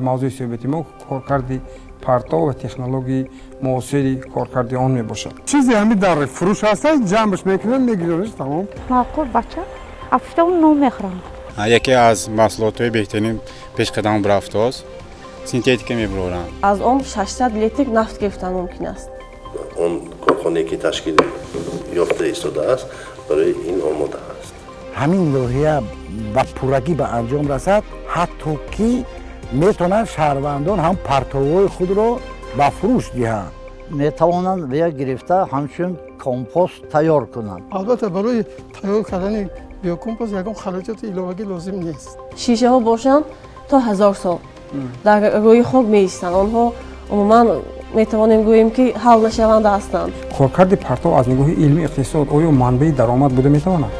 мавзӯи суҳбати мо коркарди партов ва технологияи муосири коркарди он мебошад. چیزی همین در فروش هست جمعش میکنن میگیرنش تمام. معقول بچه افتا اون نو میخورم. یکی از محصولات بهترین پیشقدم برافتاست سینتتیک میبرورن. از آن 600 لیتر نفت گرفتن ممکن است. اون کارخانه‌ای که تشکیل یافته ایستاده است برای این آماده است. همین لوحیه با پورگی به انجام رسد حتی که میتونن شهروندان هم پرتوهای خود رو به فروش دهند. میتوانند ویا گرفته همچون کمپوست تیار کنند. البته برای تیار کردن بیوکمپوست یکم خراجات ایلاوگی لازم نیست. شیشه ها باشند تا 1000 سال در روی خاک می‌ایستند. آنها عموما میتوانیم گوییم که حل نشونده هستند. коркарди партов аз нигоҳи илми иқтисод оё манбаи даромад буда метавонад?